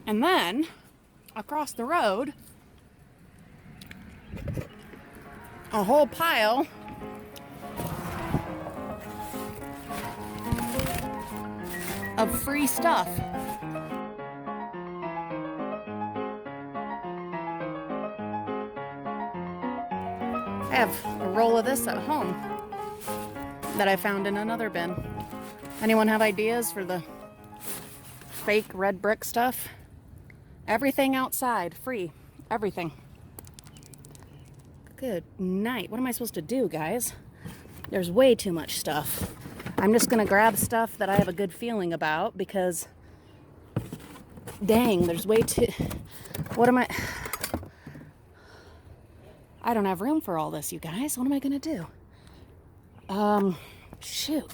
And then across the road, a whole pile of free stuff. I have a roll of this at home that I found in another bin. Anyone have ideas for the fake red brick stuff? Everything outside, free, everything. Good night. What am I supposed to do, guys? There's way too much stuff. I'm just gonna grab stuff that I have a good feeling about because, dang, there's way too... What am I... I don't have room for all this, you guys. What am I gonna do? Shoot.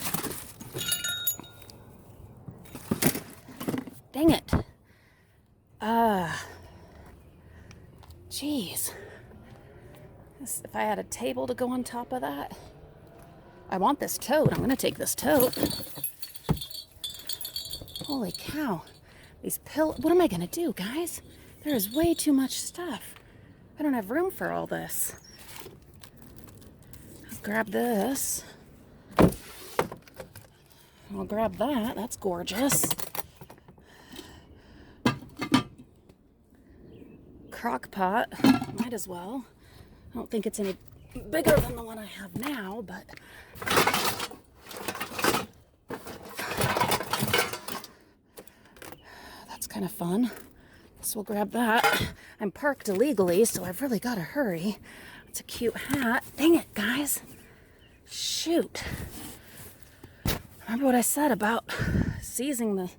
Dang it. Jeez. If I had a table to go on top of that. I want this tote. I'm gonna take this tote. Holy cow. These pillows. What am I gonna do, guys? There is way too much stuff. I don't have room for all this. I'll grab this. I'll grab that. That's gorgeous. Crock pot. Might as well. I don't think it's any bigger than the one I have now, but... That's kind of fun. So we'll grab that. I'm parked illegally, so I've really got to hurry. It's a cute hat. Dang it, guys. Shoot. Remember what I said about seizing the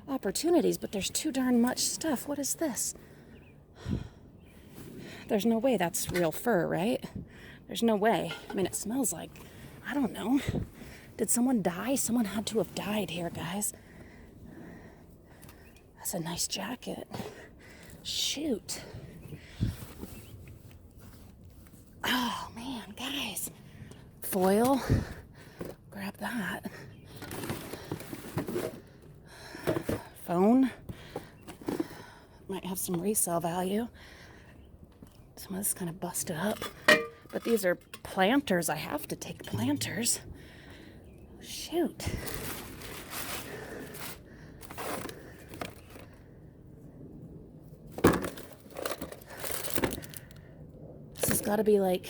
opportunities, but there's too darn much stuff. What is this? There's no way that's real fur, right? There's no way. I mean, it smells like, I don't know. Did someone die? Someone had to have died here, guys. That's a nice jacket. Shoot. Oh, man, guys. Foil. Grab that. Phone. Might have some resale value. Some of this kind of busted up. But these are planters. I have to take planters. Shoot. This has got to be like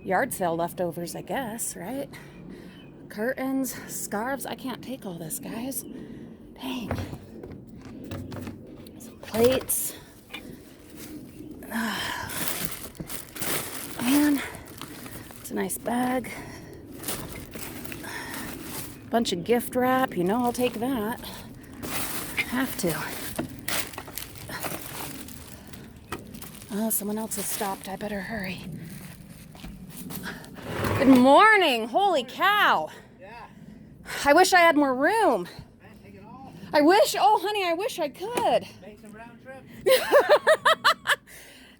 yard sale leftovers, I guess, right? Curtains, scarves. I can't take all this, guys. Dang. Some plates. Man, it's a nice bag. Bunch of gift wrap. You know I'll take that. Have to. Oh, someone else has stopped. I better hurry. Good morning. Holy cow. Yeah. I wish I had more room. Man, take it all. I wish. Oh, honey, I wish I could. Make some round trips.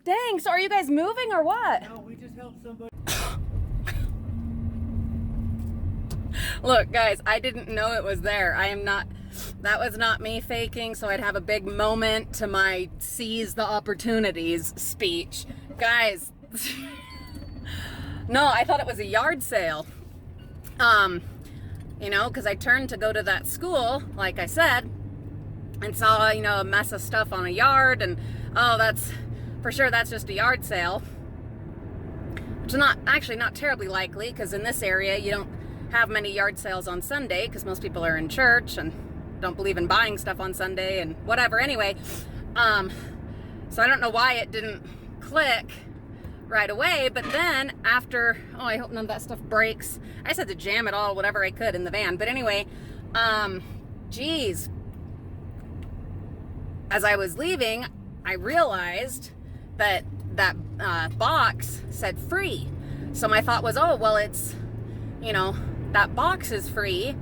Dang, so are you guys moving or what? No, we just helped somebody. Look, guys, I didn't know it was there. That was not me faking, so I'd have a big moment to my seize the opportunities speech. Guys, no, I thought it was a yard sale. You know, because I turned to go to that school, like I said, and saw, you know, a mess of stuff on a yard, and oh, that's, for sure that's just a yard sale. Which is not terribly likely, because in this area you don't have many yard sales on Sunday, because most people are in church and don't believe in buying stuff on Sunday and whatever. Anyway, so I don't know why it didn't click right away, but then after, oh, I hope none of that stuff breaks. I just had to jam it all, whatever I could in the van. But anyway, geez, as I was leaving, I realized that box said free. So my thought was, oh, well, it's, you know, that box is free,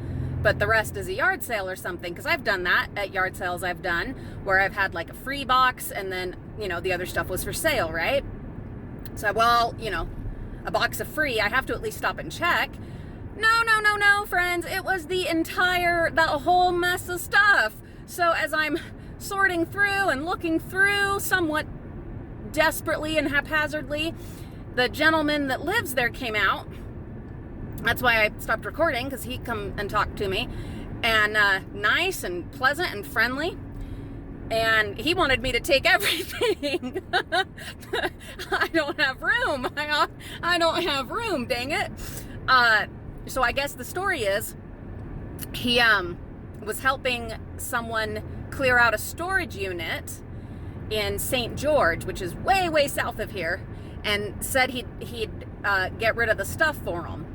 but the rest is a yard sale or something. Because I've done that at yard sales I've done, where I've had like a free box and then, you know, the other stuff was for sale, right? So, well, you know, a box of free, I have to at least stop and check. No, friends, it was that whole mess of stuff. So as I'm sorting through and looking through somewhat desperately and haphazardly, the gentleman that lives there came out. That's why I stopped recording, because he come and talked to me, and nice and pleasant and friendly, and he wanted me to take everything. I don't have room. I don't have room, dang it. So I guess the story is he was helping someone clear out a storage unit in St. George, which is way south of here, and said he'd get rid of the stuff for him.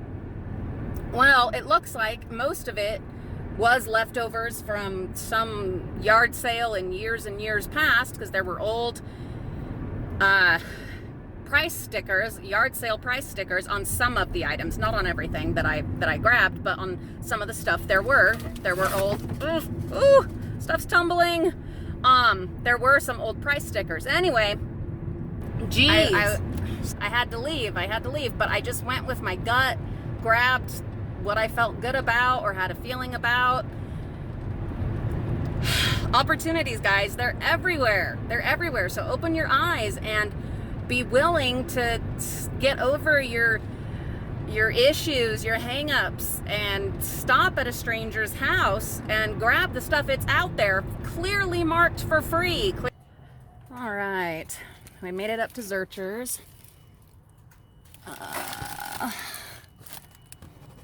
Well, it looks like most of it was leftovers from some yard sale in years and years past, because there were old price stickers, yard sale price stickers on some of the items, not on everything that I grabbed, but on some of the stuff there were old, ooh, stuff's tumbling. There were some old price stickers. Anyway, geez, I had to leave, but I just went with my gut, grabbed what I felt good about or had a feeling about. Opportunities, guys, they're everywhere. So open your eyes and be willing to get over your issues, your hang-ups, and stop at a stranger's house and grab the stuff. It's out there, clearly marked for free. All right, we made it up to Zurcher's.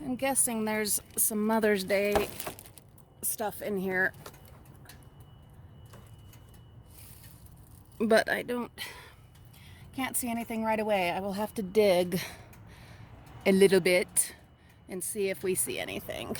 I'm guessing there's some Mother's Day stuff in here, but I can't see anything right away. I will have to dig a little bit and see if we see anything.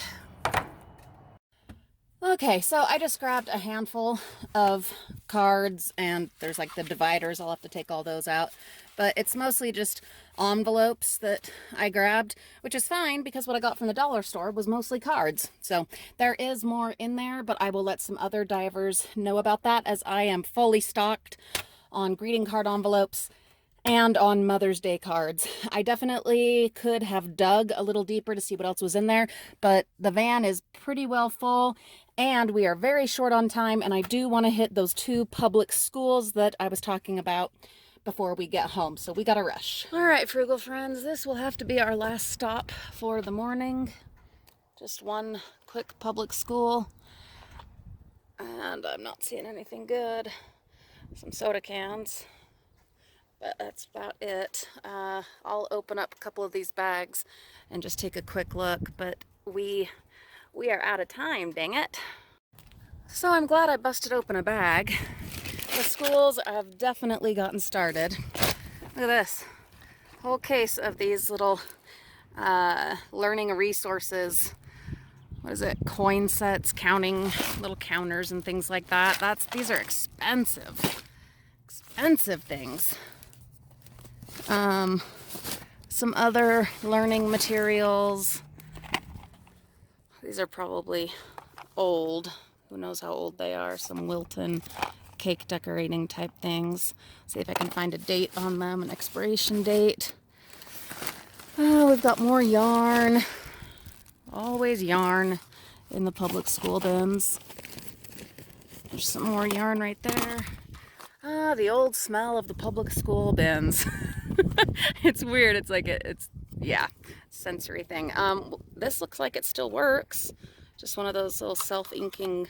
Okay, so I just grabbed a handful of cards, and there's like the dividers. I'll have to take all those out, but it's mostly just envelopes that I grabbed, which is fine because what I got from the dollar store was mostly cards. So there is more in there, but I will let some other divers know about that, as I am fully stocked on greeting card envelopes and on Mother's Day cards. I definitely could have dug a little deeper to see what else was in there, but the van is pretty well full and we are very short on time, and I do want to hit those 2 public schools that I was talking about before we get home, so we gotta rush. All right, frugal friends, this will have to be our last stop for the morning. Just one quick public school, and I'm not seeing anything good. Some soda cans, but that's about it. I'll open up a couple of these bags and just take a quick look, but we are out of time, dang it. So I'm glad I busted open a bag. The schools have definitely gotten started. Look at this. Whole case of these little learning resources. What is it? Coin sets, counting, little counters and things like that. These are expensive. Expensive things. Some other learning materials. These are probably old. Who knows how old they are. Some Wilton cake decorating type things. See if I can find a date on them, an expiration date. Oh, we've got more yarn. Always yarn in the public school bins. There's some more yarn right there. Ah, the old smell of the public school bins. It's weird. It's like yeah, sensory thing. This looks like it still works. Just one of those little self-inking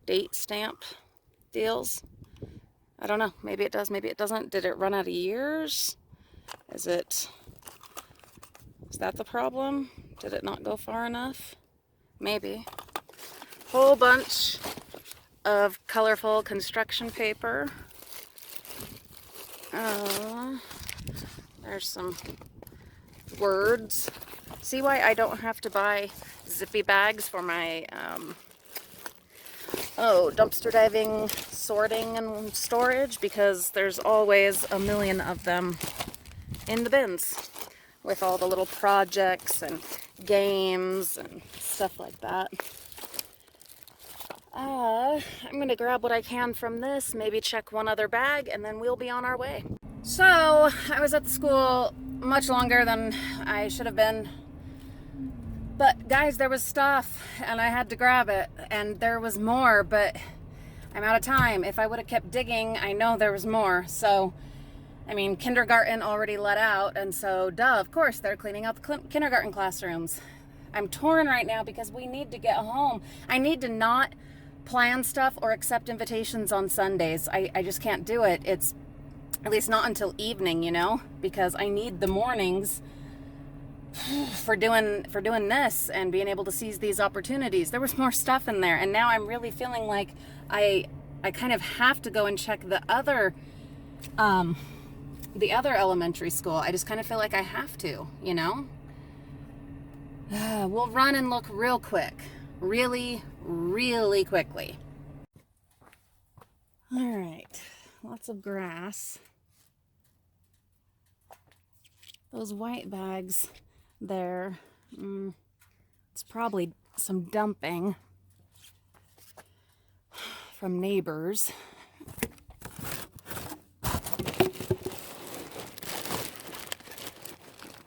date stamp deals. I don't know. Maybe it does, maybe it doesn't. Did it run out of years? Is that the problem? Did it not go far enough? Maybe. Whole bunch of colorful construction paper. There's some words. See why I don't have to buy zippy bags for my dumpster diving, sorting, and storage, because there's always a million of them in the bins with all the little projects and games and stuff like that. I'm gonna grab what I can from this, maybe check one other bag, and then we'll be on our way. So I was at the school much longer than I should have been. But guys, there was stuff and I had to grab it, and there was more, but I'm out of time. If I would have kept digging, I know there was more. So, I mean, kindergarten already let out, and so, duh, of course, they're cleaning out the kindergarten classrooms. I'm torn right now because we need to get home. I need to not plan stuff or accept invitations on Sundays. I just can't do it. It's at least not until evening, you know, because I need the mornings for doing this and being able to seize these opportunities. There was more stuff in there, and now I'm really feeling like I kind of have to go and check the other elementary school. I just kind of feel like I have to, you know. We'll run and look real quick, really quickly. All right, lots of grass. Those white bags there, it's probably some dumping from neighbors.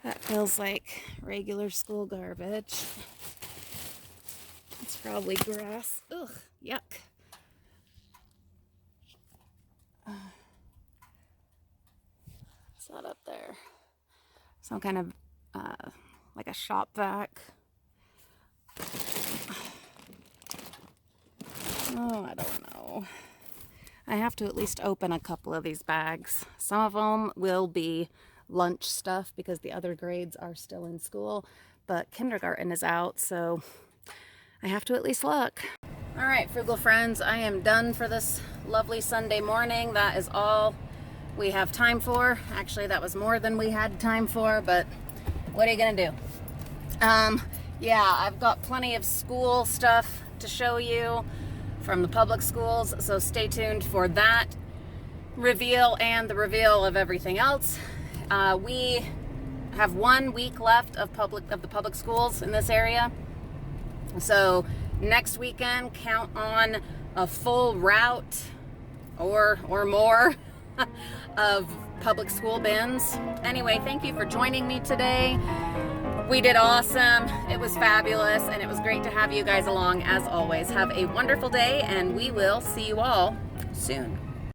That feels like regular school garbage. It's probably grass. Ugh, yuck. What's that up there? Some kind of, like a shop vac. Oh, I don't know. I have to at least open a couple of these bags. Some of them will be lunch stuff because the other grades are still in school, but kindergarten is out, so I have to at least look. All right, Frugal friends, I am done for this lovely Sunday morning. That is all we have time for. Actually, that was more than we had time for, but what are you gonna do? Yeah, I've got plenty of school stuff to show you from the public schools, so stay tuned for that reveal and the reveal of everything else. We have 1 week left of the public schools in this area, so next weekend count on a full route or more of public school bins. Anyway, thank you for joining me today. We did awesome. It was fabulous, and it was great to have you guys along as always. Have a wonderful day, and we will see you all soon.